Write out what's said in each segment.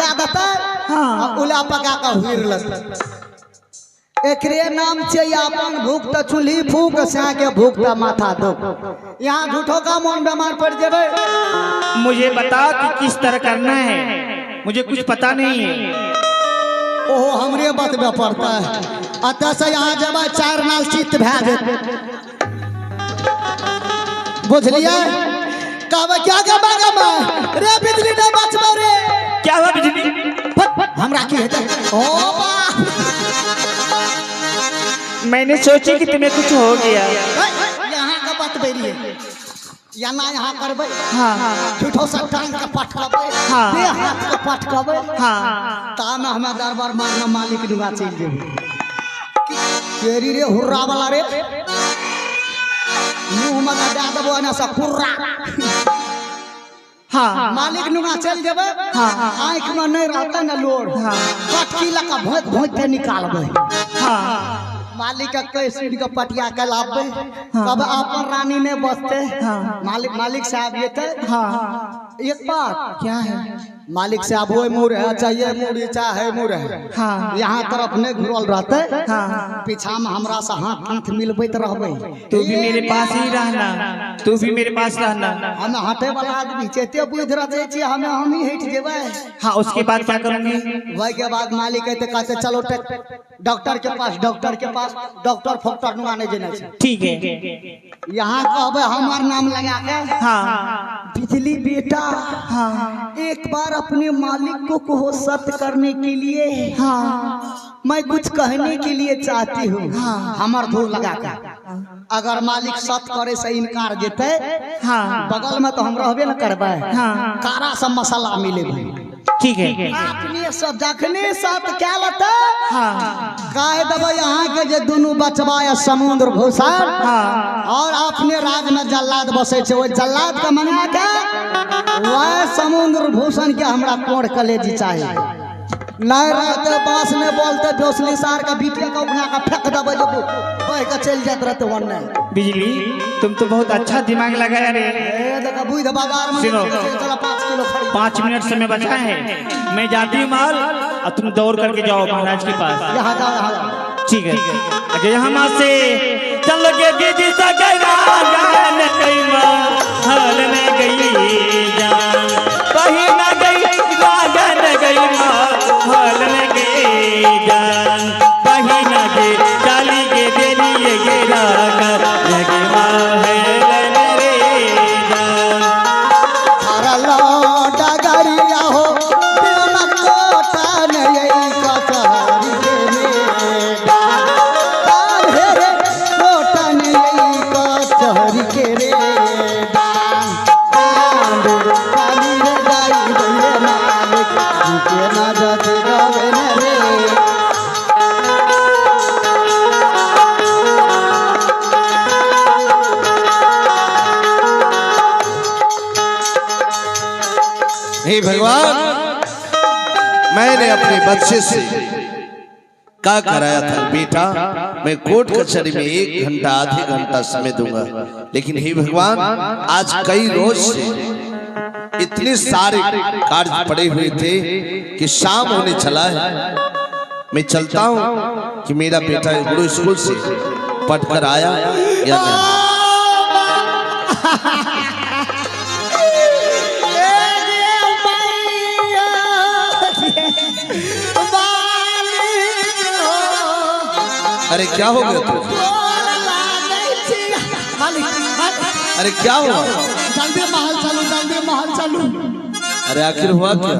दे देता उला पका का हुर लग एकरे नाम से अपन भूख त चूल्ही फूक से के भूख त माथा दो। यहाँ झूठो का मन बीमार पड़ जावे। मुझे बता कि किस तरह करना है, मुझे कुछ पता नहीं है। ओहो हमरे बात में पड़ता है। अतः से यहाँ जब 4 नाल चित्त भै जे बुझलिए कहबे क्या गबा रे बिजली नहीं बचबे रे। क्या हुआ बिजली? हमरा की हेतै? ओ बा मैंने सोची कि तुम्हें कुछ हो गया। यहाँ का बात बेरी है या ना यहाँ करबे। हाँ झूठो सब टांग के पटकबे। हाँ दे हाथ के पटकबे। हाँ ताना हमें दरबार मारना मालिक दुआ चल जेबे। केरी रे हुर्रा वाला रे मुंह में दे देबो ना सा कुर्रा। हाँ मालिक नुआ चल जेबे। हाँ आंख में नहीं रहता ना लोर। हाँ पटकी लका भोंक भोंक के निकालबे। हाँ मालिक के सीढ़ी का पटिया के लाबे। कब अपन रानी ने बसते। मालिक साहब ये थे। एक बात क्या है मालिक साहब वो मुर है चाहिए मुड़ी चाहे मुर है। यहाँ तरफ ने घुरल रहते। पीछा में हमरा से हाथ मिलबैत रहबे। तू भी मेरे पास ही रहना, तू भी मेरे पास रहना। हम हटे वाला आदमी चेते बुझ रहे छी हमें हम ही हट जेबे। हाँ उसके बाद क्या करूंगी? वही के बाद मालिक कहते चलो डॉक्टर के पास डॉक्टर फोक्टर नुआ नहीं देना चाहिए। ठीक है यहाँ कहबे हमार नाम लगा के। हाँ बिजली बेटा। हाँ एक बार अपने मालिक को कहो सत्य करने के लिए। हाँ मैं कुछ कहने के लिए चाहती हूँ। हाँ हमार धूल लगा के अगर मालिक सत्य करे से इनकार देते। हाँ बगल में तो हम रहबे न करबे। हाँ कारा सब मसाला मिले। ठीक है अपने सब जखने साथ क्या लता। हाँ कह देबे यहाँ के जे दोनों बचवा या समुद्र भूषण। हाँ और अपने राज में जल्लाद बसे छे वो जल्लाद का मंगा के वह समुद्र भूषण के हमरा कोड़ कलेजी चाहिए। नहीं रहते बास ने बोलते जोसली सार का बीटिया का उगना का फेंक देबे जब बह के चल जात रहते वन्ने। बिजली तुम तो बहुत अच्छा दिमाग लगाया रे। देखा बुध बाजार में चला 5 किलो खरीद। 5 मिनट समय बचा है, मैं जाती हूँ माल और तुम दौड़ करके जाओ महाराज के पास। यहाँ जाओ ठीक है अगर यहाँ से चल के दीदी सा गया गान कई हाल में गई जान कहीं ना गई गान गई हाल में गई जान कहीं ना गई चाली के देलिए गिरा कर लगे महल रे जान। अरे लौटा गरिया हो दिल कोटा नहीं कचहरी के रे हे भगवान मैंने अपने बच्चे से क्या कराया था बेटा। मैं कोर्ट कचहरी में 1 घंटा आधे घंटा समय दूंगा, लेकिन हे भगवान आज कई रोज से इतने सारे कार्य पड़े हुए थे कि शाम होने चला है। मैं चलता हूँ कि मेरा बेटा गुरु स्कूल से पढ़कर आया या नहीं। अरे क्या हो गया तू? अरे क्या हुआ? जल्दी महल चलू। अरे आखिर हुआ क्या?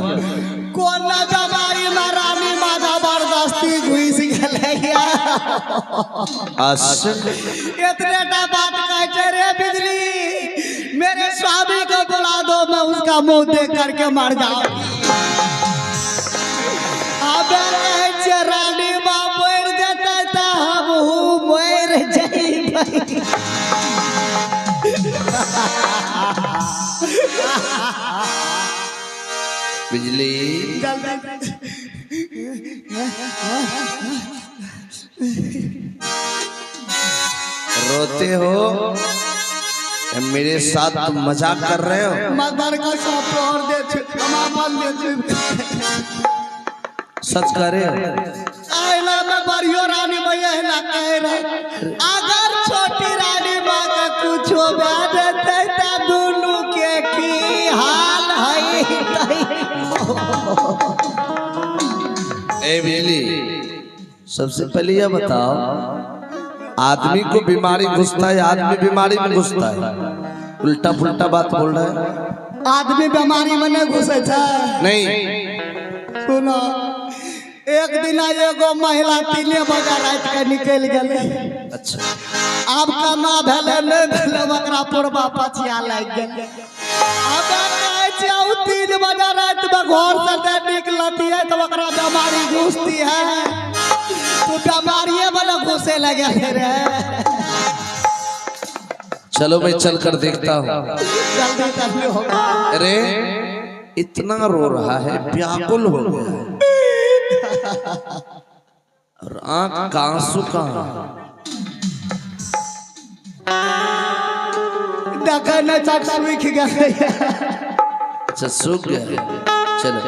कौन जमाई महारानी माता बरदस्ती घुस गया। इतने बात कहते रे बिजली मेरे स्वामी को बुला दो मैं उसका मुंह देख करके मर जाऊं। अब रानी मर जाता था हम मर जाए। बिजली रोते हो? मेरे साथ तुम मजाक कर रहे हो? मदर का सपोर्ट दे सच करे आइला में बड़ियो रानी मैया ना कह रहे अगर छोटी रानी माँ का कुछ हो जाते तो दोनों के की हाल है ए बिजली, सबसे पहले यह बताओ, आदमी को बीमारी घुसता है, आदमी बीमारी में घुसता है, उल्टा पुल्टा बात बोल रहा है। आदमी बीमारी में नहीं घुसे नहीं। सुनो, एक दिन एगो महिला 3 बजे रात के निकल गए। अच्छा, अब कमा भेले नहीं भेले ओकरा पूर्वा पछिया लग गए। अब कहे छै 3 बजे रात में घर से नहीं निकलती है तो ओकरा बीमारी घुसती है। तो बीमारिये वाला घुसे लगे रे। चलो मैं चल कर देखता हूँ। जल्दी जल्दी होगा। अरे इतना रो रहा है, व्याकुल हो गया है और आंख का आंसू कहाँ? देखा न चट सूख गया। अच्छा सूख गया, चलो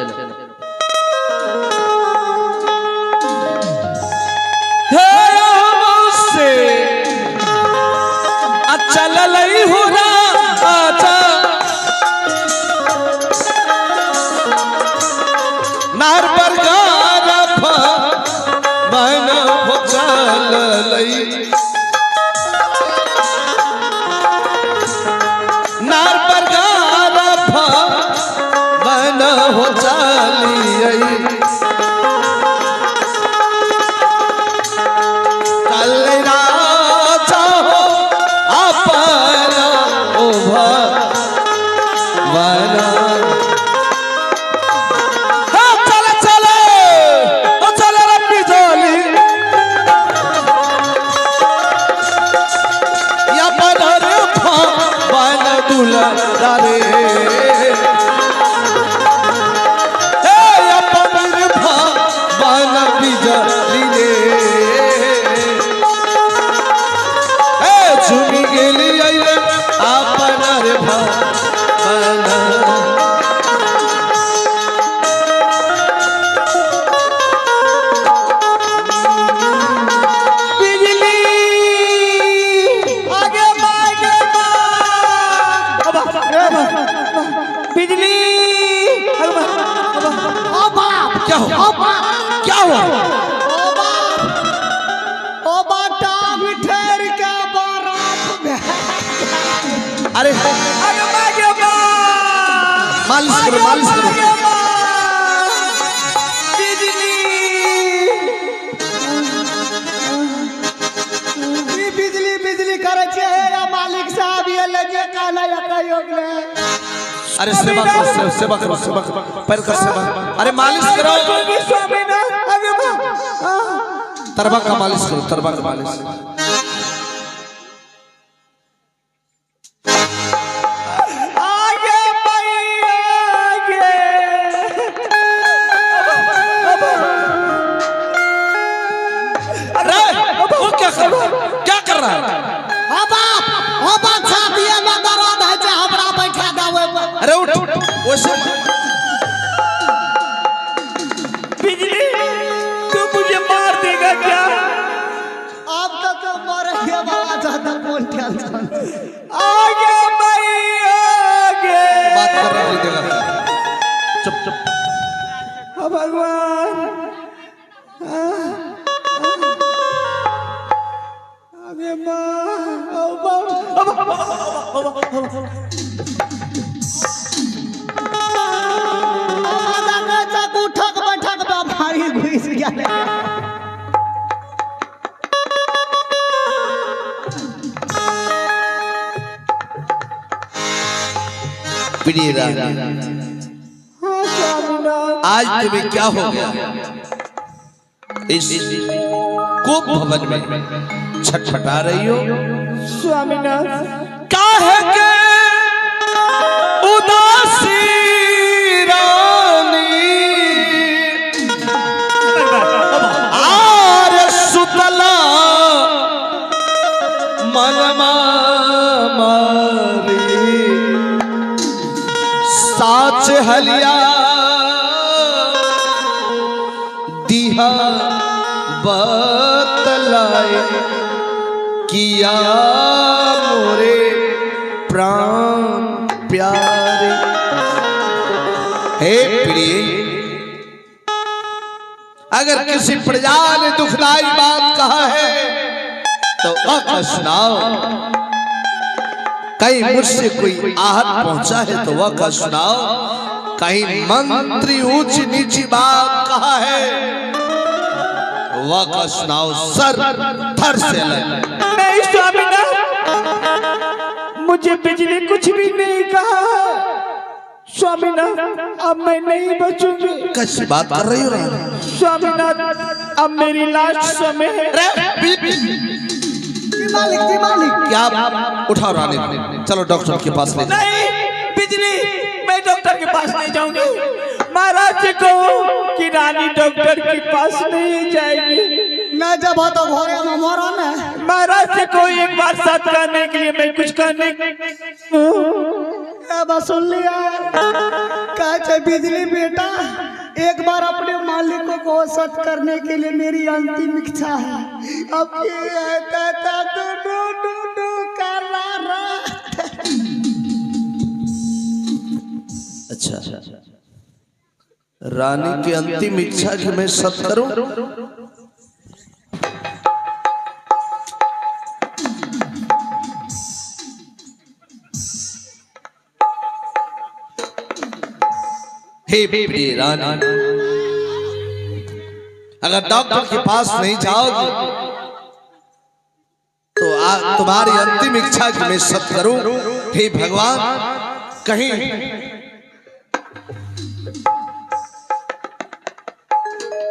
चल लई हो नार पर मन हो चल लई नार पर मन हो चली क्या हुआ? ओ बाटा ठहर के बारात में। अरे मालिश करो, मालिश करो। बिजली बिजली करे छे मालिक साहब ये लगे काला योग में। अरे सेवा करो, सेवा करो, सेवा करो, पैर का सेवा। अरे मालिश करो, तरबा का मालिश करो, तरबा का मालिश। आगे आगे अरे वो क्या कर रहा है? ओ बाप छातिए में दर्द है जे हमरा बैठा दावे पर। अरे उठ वैसे बिजली तू मुझे मार देगा क्या? अब तो मरेंगे बाबा, ज्यादा कौन टेंशन। आगे भाई आगे बात करने नहीं देगा। चुप चुप। भगवान आगे उठक बैठक भारी घुस गया। प्रिय रानी, आज तुम्हें क्या हो गया? इस कोप भवन में छटपटा रही हो? स्वामीनाथ काहे के उदासी रानी आर सुतला मनमा मारी साच हलिया सीधा बतलाए किया मोरे प्राण प्यारे। हे प्रिय, अगर किसी प्रजा ने दुखदाई बात कहा है तो वह सुनाओ। कहीं मुझसे कोई आहत पहुंचा है तो वह का सुनाओ। कहीं मंत्री ऊंची नीची बात कहा है वह का सुनाओ। सर थर से अलग। नहीं स्वामीनाथ, मुझे बिजली कुछ भी नहीं कहा। स्वामीनाथ, अब मैं नहीं बचूंगी। कैसी बात कर रही हो रानी? स्वामीनाथ, अब मेरी लास्ट समय है। मालिक क्या? उठाओ रानी, चलो डॉक्टर के पास ले। नहीं बिजली, मैं डॉक्टर के पास नहीं जाऊंगी। महाराज से कहो कि रानी डॉक्टर के पास नहीं जाएगी। न जब तो घोड़े में मोरा न। महाराज से कोई एक बार साथ करने के लिए मैं कुछ करने बस सुन लिया। कहे बिजली बेटा, एक बार अपने मालिकों को सत करने के लिए मेरी अंतिम इच्छा है। अब अच्छा, रानी की अंतिम इच्छा कि मैं सत करूं? हे प्रिय रानी, अगर डॉक्टर के पास नहीं जाओगी तो तुम्हारी अंतिम इच्छा कि मैं सत करूं। हे भगवान,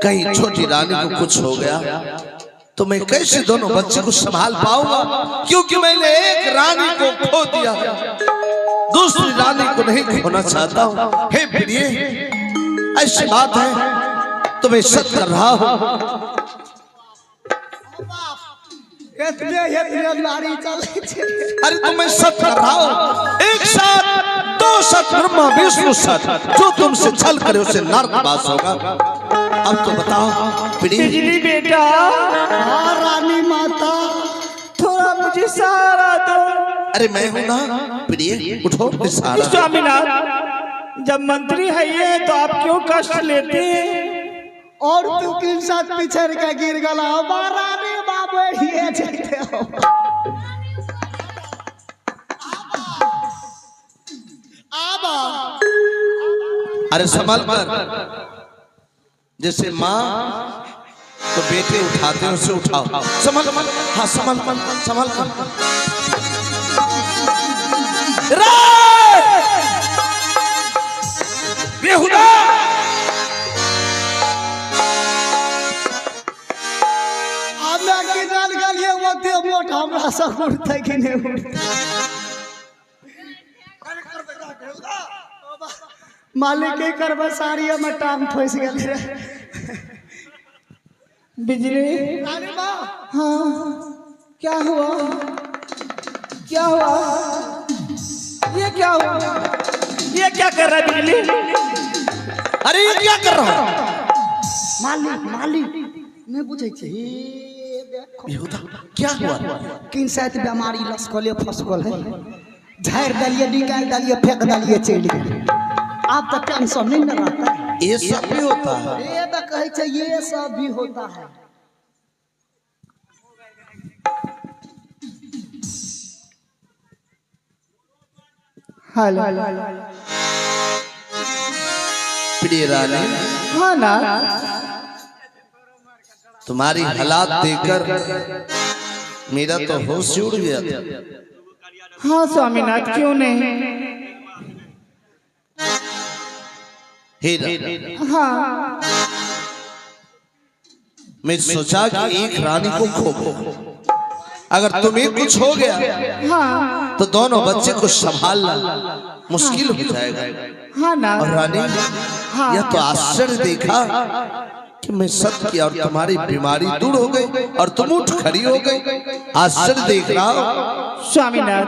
कहीं छोटी रानी को कुछ हो गया तो मैं कैसे दोनों बच्चे को संभाल पाऊंगा? क्योंकि मैंने एक रानी को खो दिया, दूसरी रानी को नहीं खोना चाहता हूं। हे प्रिय, ऐसी बात है तो मैं सत कर रहा हूं। अरे तो मैं सत कर रहा हूं। एक साथ दो सत, ब्रह्मा विष्णु सत। जो तुमसे छल करे उसे नरकवास होगा। अब तो बताओ बिजली बेटा। हाँ रानी माता, थोड़ा मुझे सहारा दो। अरे मैं हूं ना प्रिय, उठो सहारा। स्वामीनाथ, जब मंत्री है ये तो आप क्यों कष्ट लेते हैं? और तू किन साथ पिछड़ के गिर गला रानी बाबू ये जाते हो। अरे संभल कर, जैसे माँ तो बेटे उठाते हैं उसे उठाओ। संभल, हाँ संभल कर। बेहुदा मोटा हमरा सब उठते कि नहीं उठते। मालिक के करबा साड़ी में टांग फंस गए रे। बिजली, अरे माँ, हाँ क्या हुआ? क्या हुआ? ये क्या हुआ? ये क्या कर रहा है बिजली? अरे ये क्या कर रहा हूँ? मालिक नहीं बुझे छे। बेहुदा क्या हुआ? किन साथ बीमारी लसकले फसकल है। झाड़ दलिए, निकाल दलिए, फेंक दलिए, चल गए। आप तो टेंशन नहीं न रहता। ये सब भी होता है। ये तो कहे छे ये सब भी होता है। हेलो प्रिय रानी, हाँ ना, तुम्हारी हालात देखकर मेरा तो होश उड़ गया था। हाँ स्वामीनाथ, क्यों नहीं? हीरा, हाँ मैं सोचा कि एक रानी को खो, अगर तुम्हें कुछ हो गया हाँ तो दोनों बच्चे को संभालना मुश्किल हो जाएगा। हाँ ना। और रानी, हाँ। यह तो आश्चर्य देखा कि मैं सत किया और तुम्हारी बीमारी दूर हो गई और तुम उठ खड़ी हो गई। आश्चर्य देख रहा हूं। स्वामीनाथ,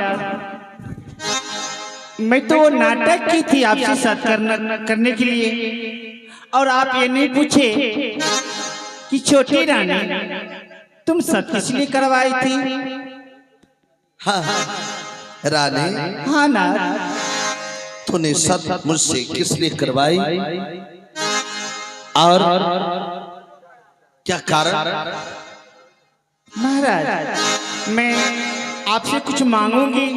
मैं तो वो नाटक की थी आपसे साथ करने के लिए, और आप ये नहीं पूछे कि छोटी रानी तुम सब किस लिए करवाई थी? हाँ रानी, हाँ ना, तूने सब मुझसे किस लिए करवाई और क्या कारण? महाराज मैं आपसे कुछ मांगूंगी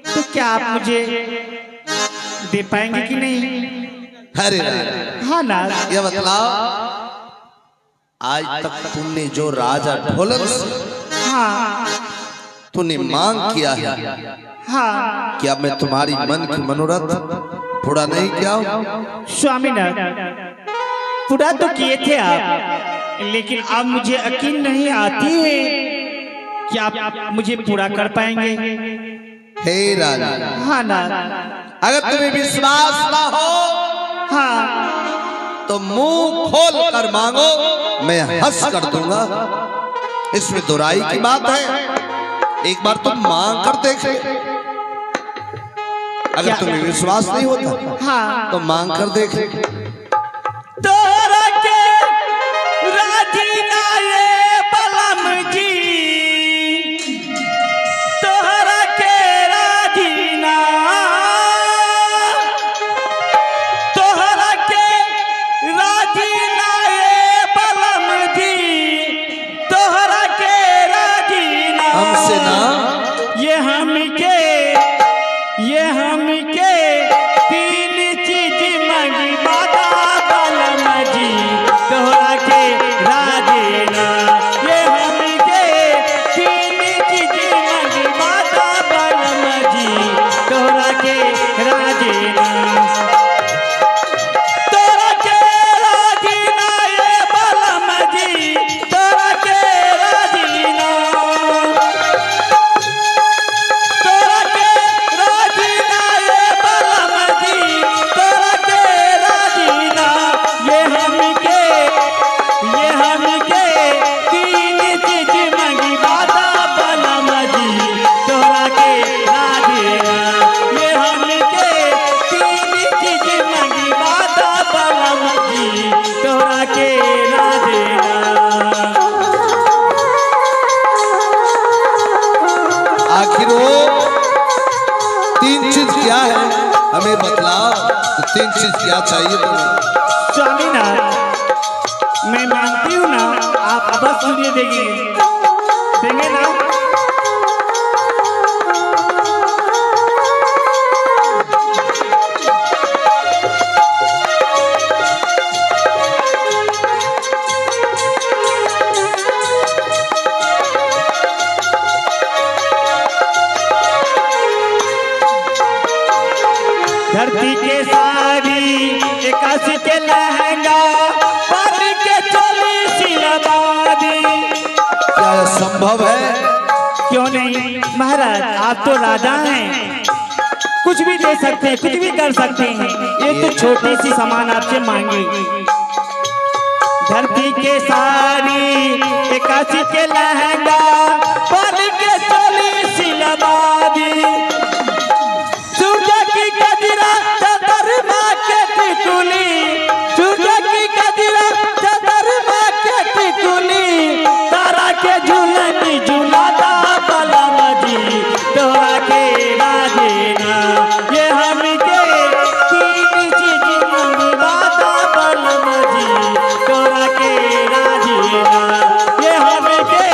तो क्या आप मुझे दे पाएंगे कि नहीं? अरे रानी, हाँ ना, ये बताओ, आज तक तुमने जो राजा ढोलन से हाँ तूने मांग किया है, हाँ क्या मैं तुम्हारी मन की मनोरथ पूरा नहीं किया हूं? स्वामीनाथ, पूरा तो किए थे आप, लेकिन अब मुझे यकीन नहीं आती है कि आप मुझे पूरा कर पाएंगे। हे रानी, हाँ ना, अगर तुम्हें विश्वास ना हो हाँ तो मुंह खोल कर मांगो, मैं हंस कर दूंगा। इसमें दुराई की बात है, एक बार तुम मांग कर देखे। अगर तुम्हें विश्वास नहीं होता हाँ तो मांग कर देखे। तोरा के राजी ना ये बलम जी, तोरा के राजी ना, तोरा के राजी ना ये बलम जी, तोरा के राजी ना, हमसे ना, ये हमके तीन चीज मांगी बाबा बलम जी, तोहरा के राजी ना, ये हमके तीन चीज मांगी बाबा बलम जी, तोहरा के राजी ना, तोहरा के राजी ना ये बलम जी, तोहरा के राजी ना, तोरा के राजी ना ये बलम जी, तोरा के राजी ना, ये हमके तीन चीज मांगी बाबा बलम जी, तोरा के राजी ना, ये हमके तीन चीज मांगी बाबा बलम जी, तोरा के राजी ना। आखिर वो तीन चीज क्या है हमें बतलाओ। तो तीन चीज क्या चाहिए तुम्हें? स्वामीनाथ, मैं मानती हूँ ना, आप बस मुझे देंगे ना? धरती के सारी एकासी के लहंगा बन के चली सिलवारी। क्या यह संभव है? क्यों नहीं महाराज, आप तो राजा हैं, कुछ भी दे सकते हैं, कुछ भी कर सकते हैं। एक तो छोटी सी सामान आपसे मांगी, धरती के सारी एकासी के लहंगा बन के चली सिलवारी, सूरज की गजरा चंद्रमा के टिकुली, सूरज की गजरा चंद्रमा के टिकुली, तारा के झूलनी झूलाता बलम जी, तोरा के राजी ना, ये हमके तीन चीज मांगी बाबा बलम जी, तोरा के राजी ना, ये हमके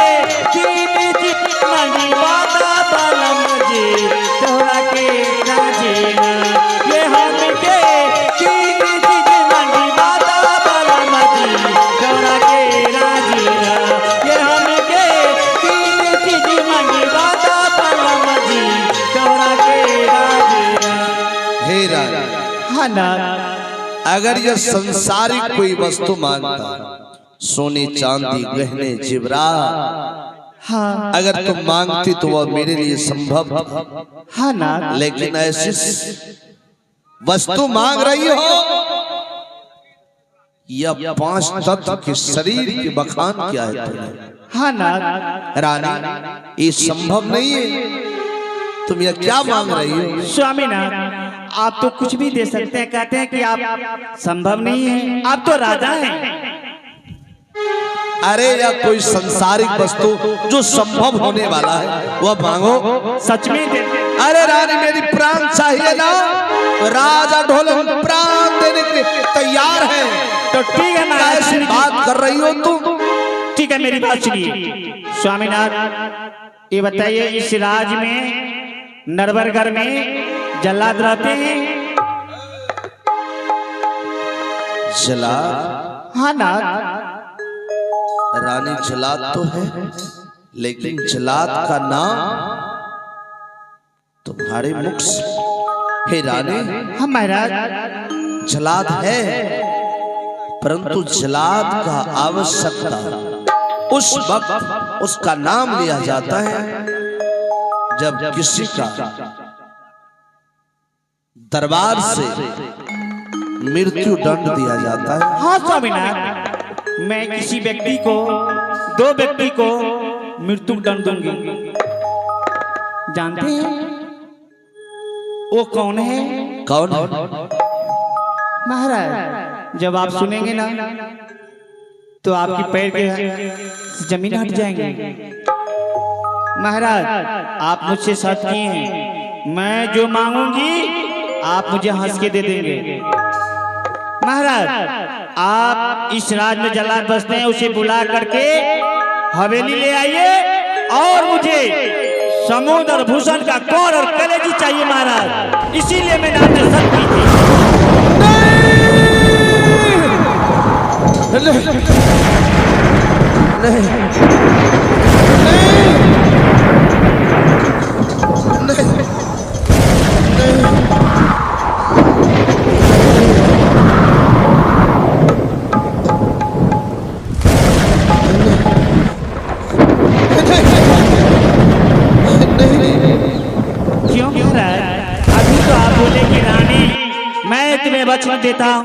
तीन चीज मांगी बाबा बलम जी, तोरा के राजी ना, ये हमके तीन चीज मांगी बाबा बलम जी, तोरा के राजी ना, ये हमके तीन चीज मांगी बाबा बलम जी, तोरा के राजी ना। हे रानी, हाँ ना, अगर यह संसारिक कोई वस्तु मांगता, सोने चांदी गहने जेवरात, हाँ अगर तुम मांगती तो वह मेरे लिए संभव था। हाँ ना, लेकिन ऐसी वस्तु मांग रही हो, यह पांच तत्व के शरीर के बखान क्या है तुम्हें? हाँ ना, रानी, ये संभव नहीं है। तुम यह क्या मांग रही हो? स्वामीनाथ, आप तो कुछ भी दे सकते हैं, कहते हैं कि आप संभव नहीं है, आप तो राजा हैं। अरे या कोई सांसारिक वस्तु जो संभव होने वाला है वह मांगो। सच में दे। अरे रानी मेरी प्राण चाहिए ना, तो राजा ढोलन प्राण देने के लिए तैयार है। तो ठीक है महाराज, कैसी बात कर रही हो तुम? ठीक है मेरी बात सुनिए स्वामीनाथ, ये बताइए इस राज में नरवरगढ़ में जल्लाद रहते हैं? जलाद? हाँ ना। रानी जलाद तो है, लेकिन जलाद का नाम तुम्हारे मुख से। हे रानी, हाँ महाराज। जलाद है, परंतु जलाद का आवश्यकता उस वक्त उसका नाम लिया जाता है जब किसी का दरबार से मृत्यु दंड दिया जाता है। हाँ स्वामीनाथ, मैं किसी व्यक्ति को, दो व्यक्ति को मृत्यु दंड दूंगी। जानते हैं वो कौन है? कौन? महाराज जब आप सुनेंगे ना तो आपकी पैर के जमीन हट जाएंगे। महाराज आप मुझसे साथ किए हैं, मैं जो मांगूंगी आप मुझे हंस के दे देंगे। महाराज आप इस राज में जल्लाद बसते हैं, उसे बुला करके हवेली ले आइए और मुझे समुद्र भूषण का कौर और कलेजी चाहिए महाराज, इसीलिए मैंने आपने सच की थी। क्यों महाराज? अभी तो आप बोले कि रानी मैं तुम्हें वचन देता हूँ